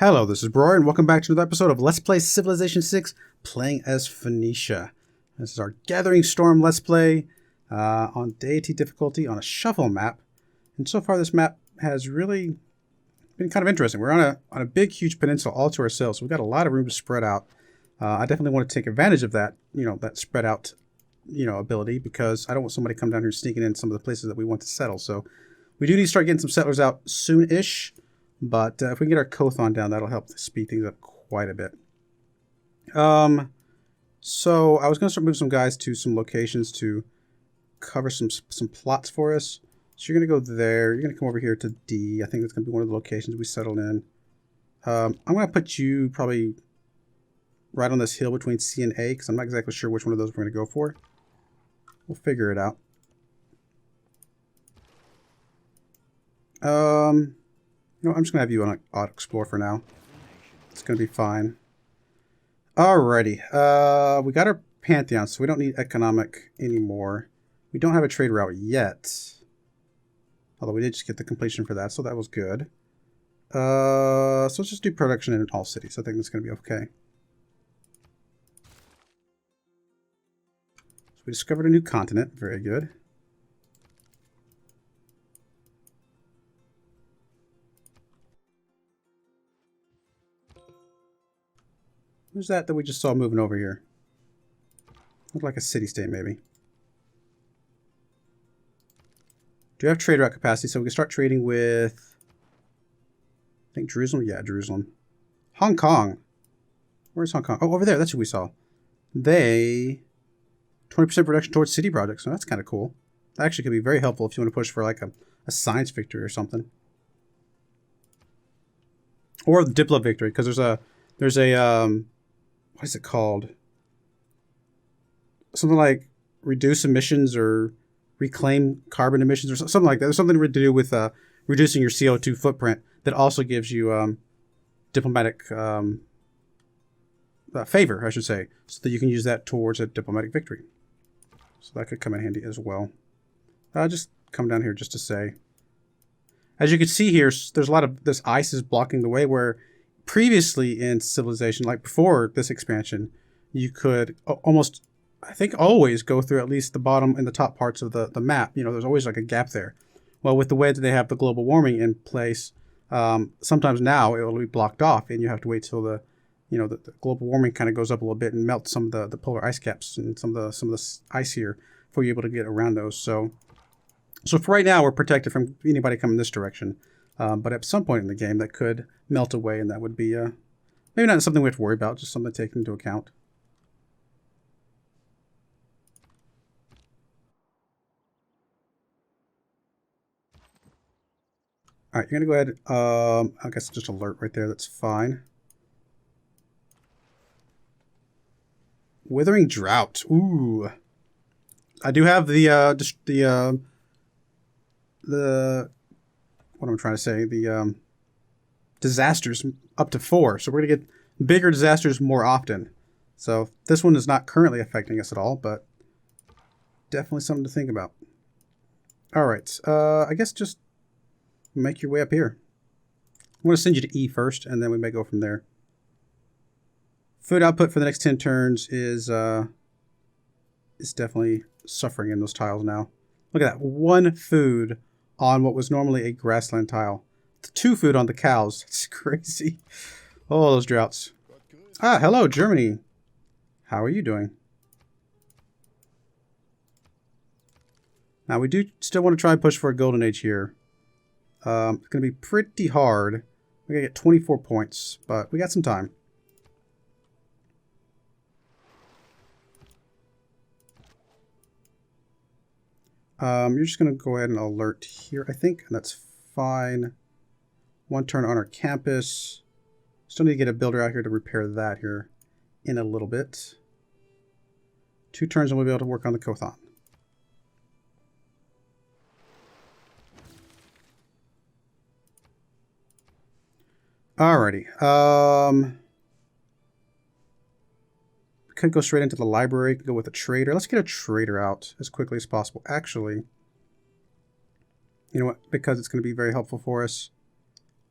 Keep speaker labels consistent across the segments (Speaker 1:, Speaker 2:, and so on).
Speaker 1: Hello, this is Broyar, and welcome back to another episode of Let's Play Civilization 6, playing as Phoenicia. This is our Gathering Storm Let's Play on Deity difficulty on a shuffle map. And so far this map has really been kind of interesting. We're on a big, huge peninsula all to ourselves, so we've got a lot of room to spread out. I definitely want to take advantage of that, that spread out, ability, because I don't want somebody to come down here sneaking in some of the places that we want to settle. So we do need to start getting some settlers out soon-ish. But if we can get our Kothon down, that'll help speed things up quite a bit. So I was going to start moving some guys to some locations to cover some plots for us. So you're going to go there. You're going to come over here to D. I think that's going to be one of the locations we settled in. I'm going to put you probably right on this hill between C and A, because I'm not exactly sure which one of those we're going to go for. We'll figure it out. I'm just going to have you on Auto Explore for now. It's going to be fine. Alrighty. We got our Pantheon, so we don't need economic anymore. We don't have a trade route yet. Although we did just get the completion for that, so that was good. So let's just do production in all cities. I think that's going to be okay. So we discovered a new continent. Very good. Who's that we just saw moving over here? Looked like a city-state, maybe. Do you have trade route capacity? So we can start trading with... I think Jerusalem? Yeah, Jerusalem. Hong Kong. Where's Hong Kong? Oh, over there. That's who we saw. They... 20% production towards city projects. So that's kind of cool. That actually could be very helpful if you want to push for like a science victory or something. Or the Diplo victory, because there's a what is it called? Something like reduce emissions or reclaim carbon emissions or something like that. There's something to do with reducing your CO2 footprint that also gives you diplomatic favor, I should say, so that you can use that towards a diplomatic victory. So that could come in handy as well. Just come down here just to say. As you can see here, there's a lot of this ice is blocking the way, where previously in Civilization, like before this expansion, you could almost, I think always go through at least the bottom and the top parts of the map. There's always like a gap there. Well, with the way that they have the global warming in place, sometimes now it will be blocked off and you have to wait till the global warming kind of goes up a little bit and melts some of the polar ice caps and some of the ice here for you able to get around those. So for right now, we're protected from anybody coming this direction. But at some point in the game, that could melt away, and that would be maybe not something we have to worry about, just something to take into account. All right, you're going to go ahead. I guess just alert right there. That's fine. Withering Drought. Ooh. I do have what am I trying to say? The disasters up to 4. So we're going to get bigger disasters more often. So this one is not currently affecting us at all, but definitely something to think about. All right. I guess just make your way up here. I'm going to send you to E first, and then we may go from there. Food output for the next 10 turns is definitely suffering in those tiles now. Look at that. 1 food on what was normally a grassland tile. 2 food on the cows. It's crazy. Oh, those droughts. Hello, Germany. How are you doing? Now, we do still want to try and push for a golden age here. It's going to be pretty hard. We're going to get 24 points, but we got some time. You're just going to go ahead and alert here, I think, and that's fine. 1 turn on our campus. Still need to get a builder out here to repair that here in a little bit. 2 turns and we'll be able to work on the Kothon. Alrighty. Could go straight into the library. Could go with a trader. Let's get a trader out as quickly as possible. Actually, you know what? Because it's going to be very helpful for us,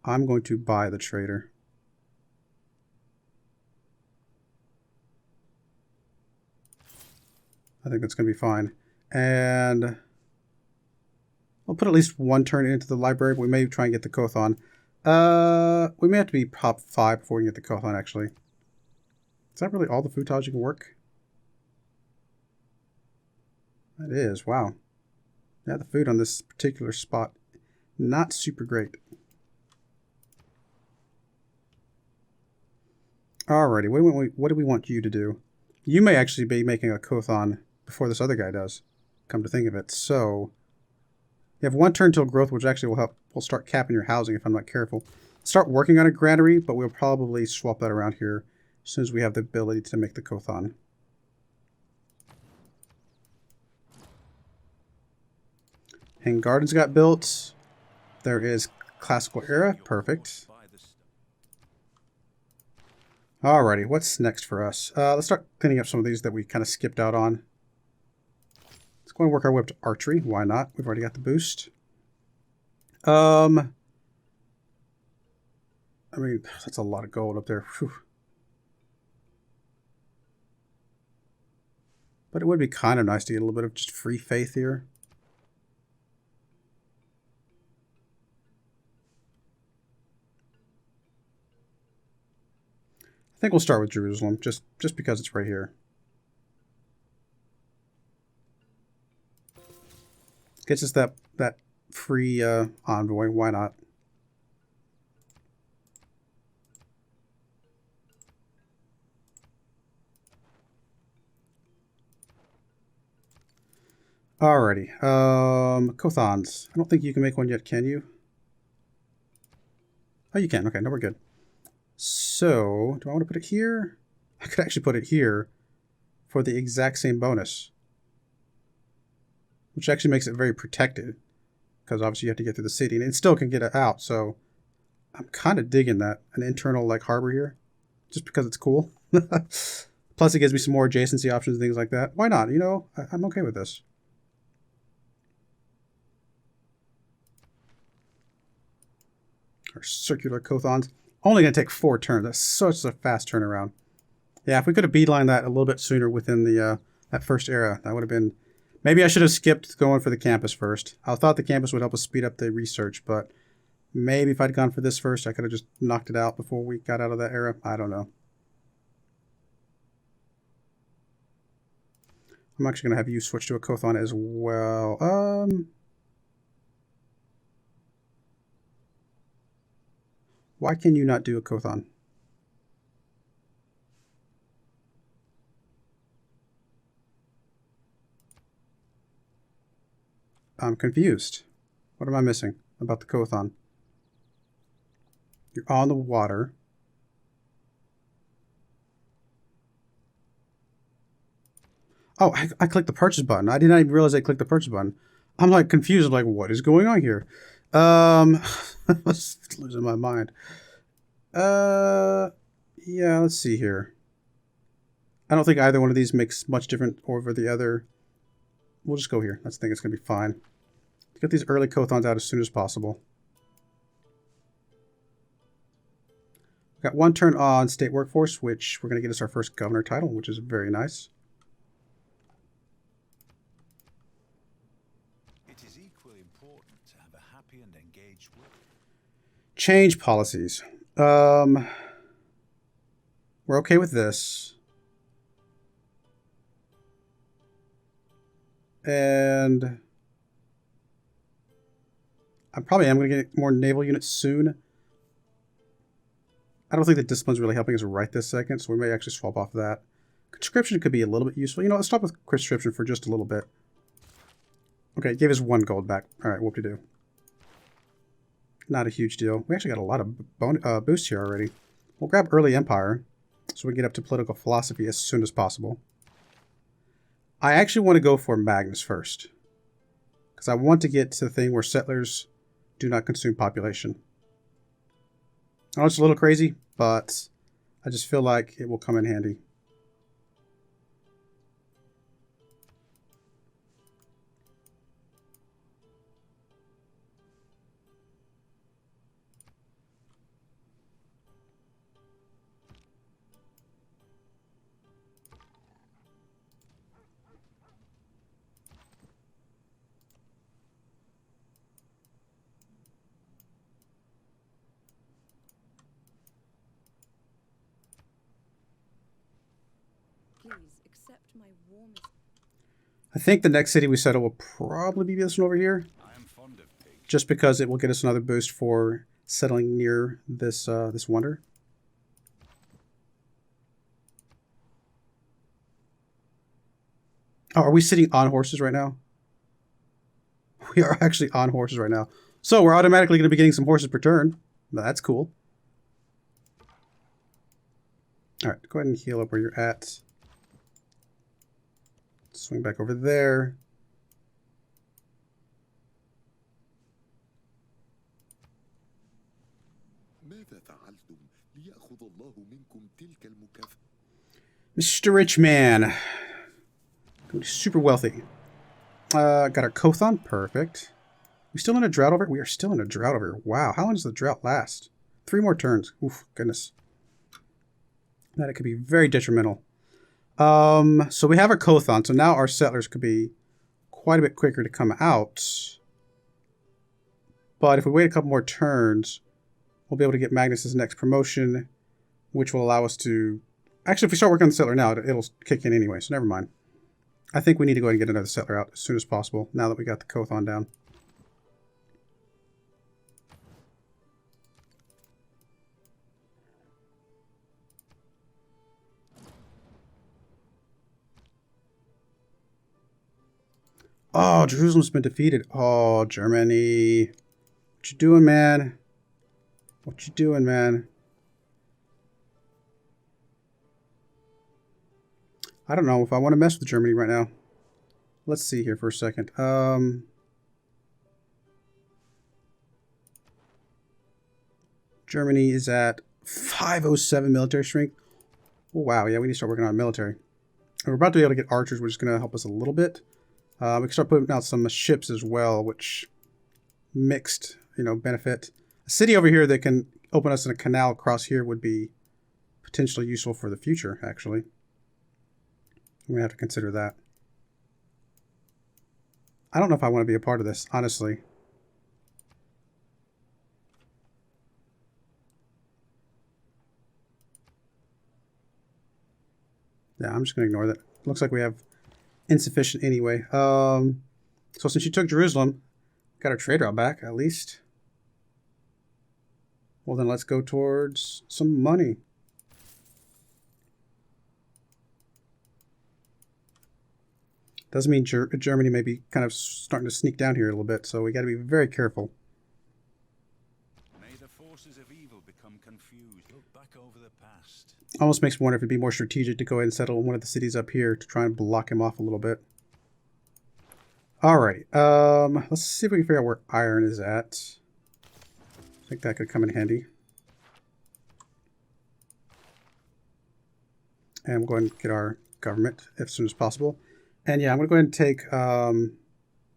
Speaker 1: I'm going to buy the trader. I think that's going to be fine. And we'll put at least one turn into the library, but we may try and get the Kothon. We may have to be top 5 before we get the Kothon, actually. Is that really all the food tiles you can work? That is, wow. Yeah, the food on this particular spot, not super great. Alrighty, what do we want you to do? You may actually be making a Kothon before this other guy does, come to think of it. So, you have one turn till growth, which actually will start capping your housing if I'm not careful. Start working on a granary, but we'll probably swap that around here as soon as we have the ability to make the Kothon. Hang Gardens got built. There is Classical Era. Perfect. Alrighty, what's next for us? Let's start cleaning up some of these that we kind of skipped out on. Let's go and work our way up to archery. Why not? We've already got the boost. I mean, that's a lot of gold up there. Whew. But it would be kind of nice to get a little bit of just free faith here. I think we'll start with Jerusalem, just because it's right here. Gets us that free envoy. Why not? Alrighty. Kothons. I don't think you can make one yet, can you? Oh, you can. Okay, no, we're good. So, do I want to put it here? I could actually put it here for the exact same bonus. Which actually makes it very protected. Because obviously you have to get through the city. And it still can get it out, so I'm kind of digging that. An internal, like, harbor here. Just because it's cool. Plus it gives me some more adjacency options and things like that. Why not? You know, I'm okay with this. Our circular Kothons. Only going to take 4 turns. That's such a fast turnaround. Yeah, if we could have beelined that a little bit sooner within the that first era, that would have been... Maybe I should have skipped going for the campus first. I thought the campus would help us speed up the research, but maybe if I'd gone for this first, I could have just knocked it out before we got out of that era. I don't know. I'm actually going to have you switch to a Kothon as well. Why can you not do a Kothon? I'm confused. What am I missing about the Kothon? You're on the water. Oh, I clicked the purchase button. I did not even realize I clicked the purchase button. I'm like confused. I'm like, what is going on here? I'm losing my mind. Yeah, let's see here. I don't think either one of these makes much difference over the other. We'll just go here. I think it's going to be fine. Let's get these early Kothons out as soon as possible. We've got 1 turn on state workforce, which we're going to get us our first governor title, which is very nice.
Speaker 2: It is equally important to have a happy and engaged work.
Speaker 1: Change policies. We're okay with this. And I probably am going to get more naval units soon. I don't think the discipline's really helping us right this second, so we may actually swap off that. Conscription could be a little bit useful. You know, let's stop with conscription for just a little bit. Okay, it gave us 1 gold back. All right, whoop-de-doo. Not a huge deal. We actually got a lot of boosts here already. We'll grab early empire so we can get up to political philosophy as soon as possible. I actually want to go for Magnus first, because I want to get to the thing where settlers do not consume population. I know it's a little crazy, but I just feel like it will come in handy.
Speaker 3: Please accept my warmest.
Speaker 1: I think the next city we settle will probably be this one over here,
Speaker 2: I am fond of pigs.
Speaker 1: just because it will get us another boost for settling near this this wonder. Oh, are we sitting on horses right now? We are actually on horses right now. So we're automatically going to be getting some horses per turn. That's cool. All right, go ahead and heal up where you're at. Swing back over there. Mr. Rich Man. Super wealthy. Got our Kothon. Perfect. We still in a drought over here? We are still in a drought over here. Wow. How long does the drought last? 3 more turns. Oof, goodness. That it could be very detrimental. So we have our Kothon. So now our settlers could be quite a bit quicker to come out. But if we wait a couple more turns, we'll be able to get Magnus's next promotion, which will allow us to... Actually, if we start working on the settler now, it'll kick in anyway, so never mind. I think we need to go ahead and get another settler out as soon as possible, now that we got the Kothon down. Oh, Jerusalem's been defeated. Oh, Germany. What you doing, man? What you doing, man? I don't know if I want to mess with Germany right now. Let's see here for a second. Germany is at 507 military strength. Oh, wow. Yeah, we need to start working on military. And we're about to be able to get archers, which is going to help us a little bit. We can start putting out some ships as well, which mixed, benefit. A city over here that can open us in a canal across here would be potentially useful for the future, actually. We have to consider that. I don't know if I want to be a part of this, honestly. Yeah, I'm just going to ignore that. Looks like we have insufficient anyway. So since you took Jerusalem, got our trade route back, at least. Well, then let's go towards some money. Does mean Germany may be kind of starting to sneak down here a little bit, so we got to be very careful.
Speaker 2: May the forces of evil become confused. Look back over the past.
Speaker 1: Almost makes me wonder if it'd be more strategic to go ahead and settle one of the cities up here to try and block him off a little bit. Alrighty, let's see if we can figure out where iron is at. I think that could come in handy. And we'll go ahead and get our government as soon as possible. And yeah, I'm going to go ahead and take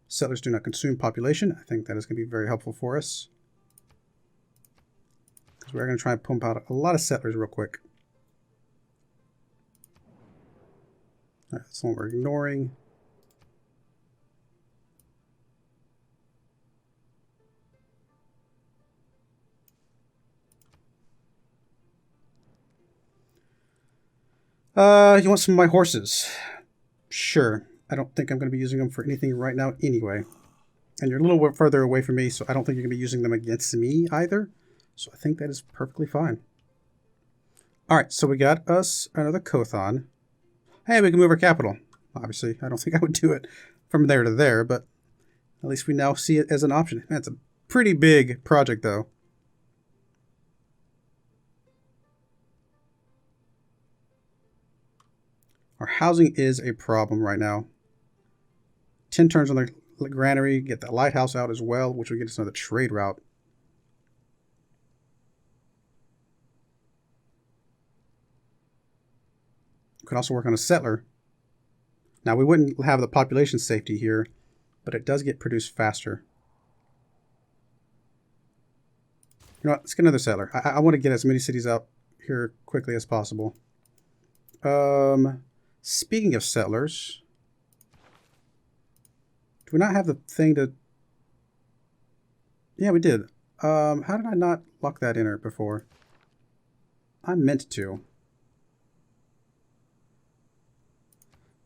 Speaker 1: settlers do not consume population. I think that is going to be very helpful for us. Because we're going to try and pump out a lot of settlers real quick. All right, that's the one we're ignoring. You want some of my horses? Sure. I don't think I'm going to be using them for anything right now anyway. And you're a little bit further away from me, so I don't think you're going to be using them against me either. So I think that is perfectly fine. Alright, so we got us another Kothon. Hey, we can move our capital. Obviously, I don't think I would do it from there to there, but at least we now see it as an option. Man, it's a pretty big project, though. Our housing is a problem right now. 10 turns on the granary, get the lighthouse out as well, which will get us another trade route. We could also work on a settler. Now, we wouldn't have the population safety here, but it does get produced faster. You know what? Let's get another settler. I want to get as many cities up here quickly as possible. Speaking of settlers, do we not have the thing to... Yeah, we did. How did I not lock that in there before? I meant to.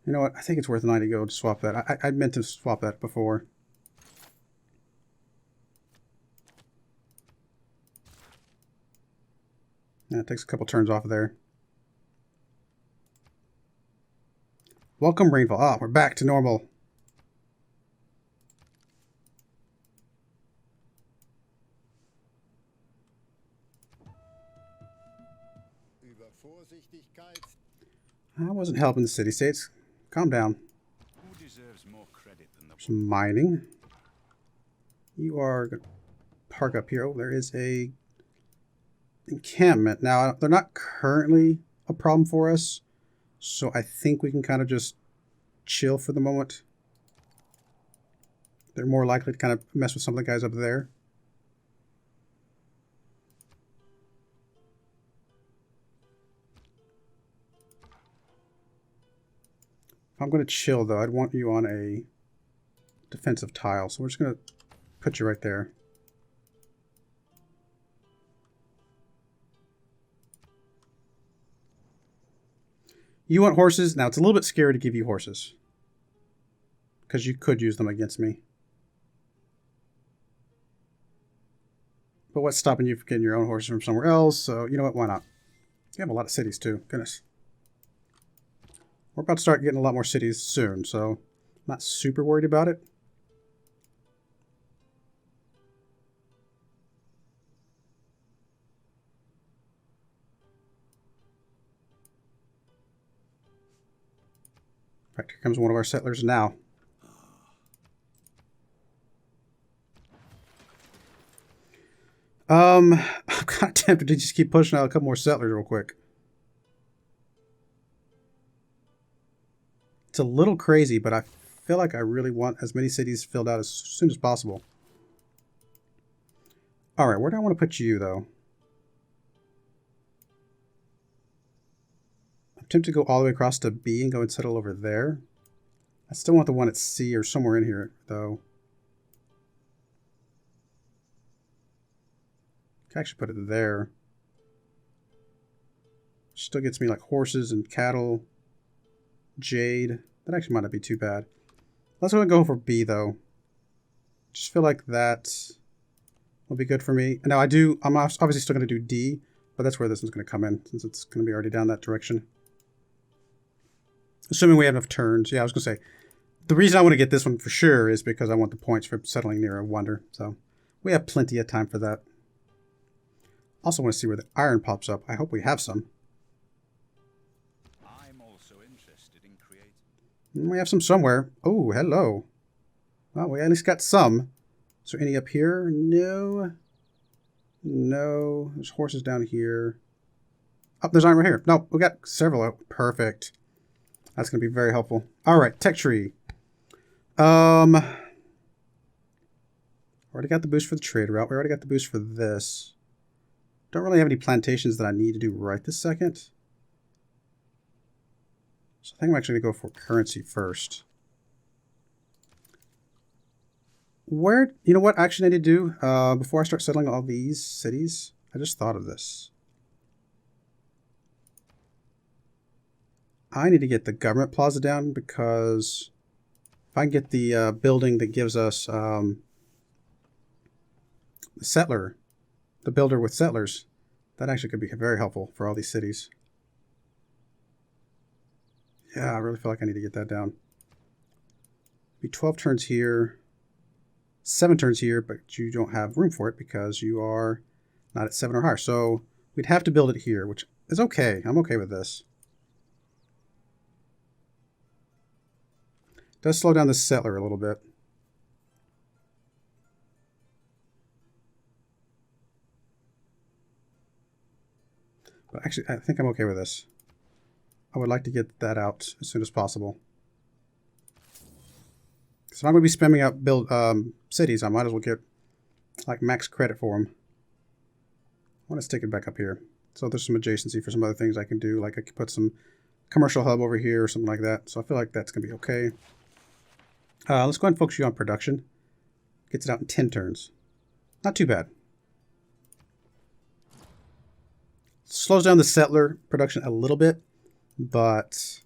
Speaker 1: You know what? I think it's worth 90 gold to swap that. I meant to swap that before. Yeah, it takes a couple turns off of there. Welcome, Rainfall. Ah, we're back to normal. I wasn't helping the city-states. Calm down.
Speaker 2: Who deserves more credit than the
Speaker 1: Some mining. You are going to park up here. Oh, there is a encampment. Now, they're not currently a problem for us, so I think we can kind of just chill for the moment. They're more likely to kind of mess with some of the guys up there. If I'm going to chill, though, I'd want you on a defensive tile. So we're just going to put you right there. You want horses? Now, it's a little bit scary to give you horses, because you could use them against me. But what's stopping you from getting your own horses from somewhere else? So, you know what? Why not? You have a lot of cities, too. Goodness. We're about to start getting a lot more cities soon, so I'm not super worried about it. In fact, here comes one of our settlers now. I'm kind of tempted to just keep pushing out a couple more settlers real quick. It's a little crazy, but I feel like I really want as many cities filled out as soon as possible. All right, where do I want to put you, though? I'm tempted to go all the way across to B and go and settle over there. I still want the one at C or somewhere in here, though. I can actually put it there. Still gets me like horses and cattle. Jade. That actually might not be too bad. Let's go and go for B, though. Just feel like that will be good for me. Now, I'm obviously still going to do D, but that's where this one's going to come in, since it's going to be already down that direction. Assuming we have enough turns. Yeah, I was going to say, the reason I want to get this one for sure is because I want the points for settling near a wonder. So we have plenty of time for that. Also want to see where the iron pops up. I hope we have some.
Speaker 2: I'm also interested in creating.
Speaker 1: We have some somewhere. Oh, hello. Well, we at least got some. Is there any up here? No. No. There's horses down here. Oh, there's iron right here. No, we got several. Oh, perfect. That's going to be very helpful. All right, tech tree. Already got the boost for the trade route. We already got the boost for this. Don't really have any plantations that I need to do right this second. So I think I'm actually going to go for currency first. You know what actually I need to do before I start settling all these cities? I just thought of this. I need to get the government plaza down, because if I can get the building that gives us the settler, the builder with settlers, that actually could be very helpful for all these cities. Yeah, I really feel like I need to get that down. Be 12 turns here, 7 turns here, but you don't have room for it because you are not at 7 or higher. So we'd have to build it here, which is okay. I'm okay with this. Does slow down the settler a little bit. But actually, I think I'm okay with this. I would like to get that out as soon as possible. So I'm going to be spamming out cities. I might as well get like max credit for them. I want to stick it back up here. So there's some adjacency for some other things I can do. Like I could put some commercial hub over here or something like that. So I feel like that's going to be okay. Let's go ahead and focus you on production. Gets it out in 10 turns. Not too bad. Slows down the settler production a little bit, but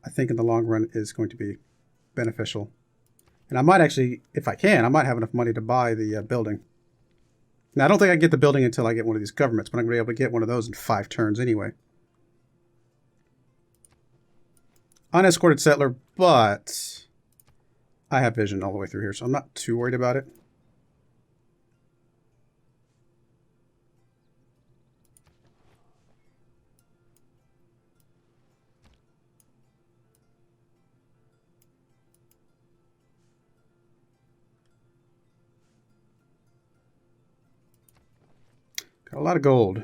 Speaker 1: I think in the long run is going to be beneficial. And I might actually, if I can, I might have enough money to buy the building. Now, I don't think I get the building until I get one of these governments, but I'm going to be able to get one of those in 5 turns anyway. Unescorted settler, but I have vision all the way through here, so I'm not too worried about it. Got a lot of gold.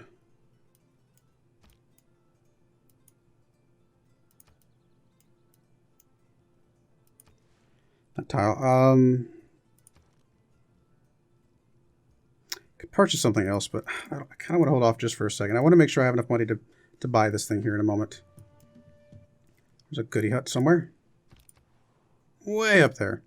Speaker 1: That tile. Could purchase something else, but I kind of want to hold off just for a second. I want to make sure I have enough money to buy this thing here in a moment. There's a goody hut somewhere. Way up there.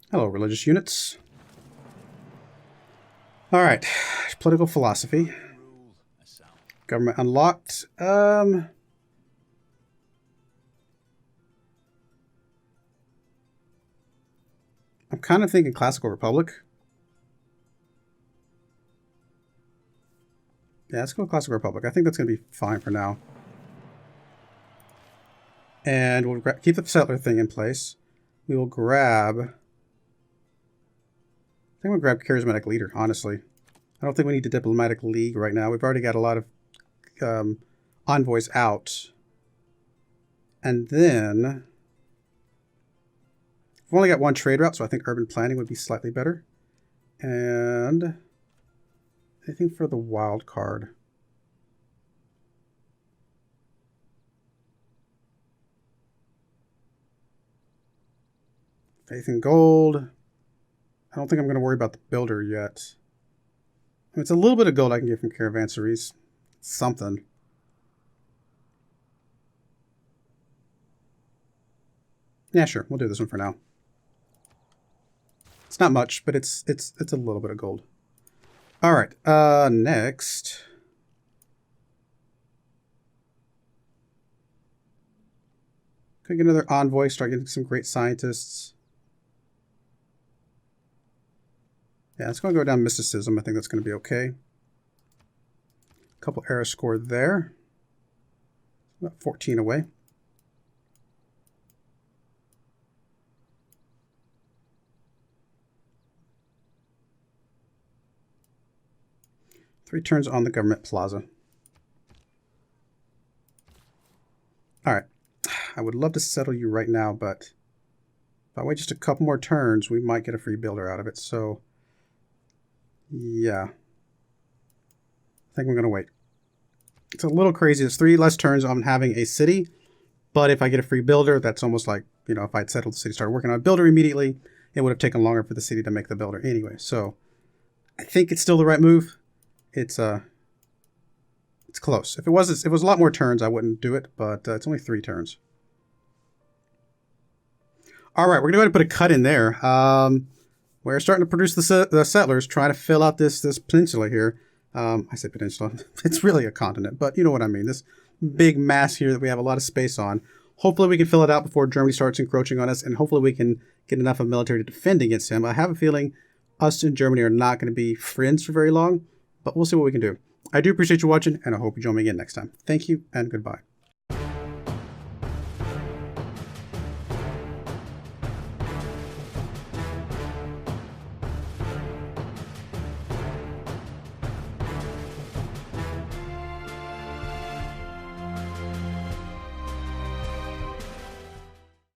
Speaker 1: Hello, religious units. All right, political philosophy. Government unlocked. I'm kind of thinking classical republic. Yeah, let's go with classical republic. I think that's going to be fine for now. And we'll keep the settler thing in place. We will grab... I think we'll grab charismatic leader, honestly. I don't think we need a diplomatic league right now. We've already got a lot of envoys out. And then... we've only got 1 trade route, so I think urban planning would be slightly better. And... anything for the wild card? Faith in gold. I don't think I'm going to worry about the builder yet. I mean, it's a little bit of gold I can get from caravanseries. Something. Yeah, sure. We'll do this one for now. It's not much, but it's a little bit of gold. All right. Next. Could get another envoy. Start getting some great scientists. Yeah, it's going to go down mysticism. I think that's going to be okay. A couple error scored there. About 14 away. Three turns on the government plaza. All right. I would love to settle you right now, but if I wait just a couple more turns, we might get a free builder out of it. So... yeah. I think we're going to wait. It's a little crazy. It's 3 less turns on having a city. But if I get a free builder, that's almost like, you know, if I'd settled the city, started working on a builder immediately, it would have taken longer for the city to make the builder anyway. So I think it's still the right move. It's close. If it was a lot more turns, I wouldn't do it. But it's only 3 turns. All right, we're going to go ahead and put a cut in there. We're starting to produce the settlers, trying to fill out this peninsula here. I say peninsula. It's really a continent, but you know what I mean. This big mass here that we have a lot of space on. Hopefully we can fill it out before Germany starts encroaching on us, and hopefully we can get enough of military to defend against him. I have a feeling us and Germany are not going to be friends for very long, but we'll see what we can do. I do appreciate you watching, and I hope you join me again next time. Thank you, and goodbye.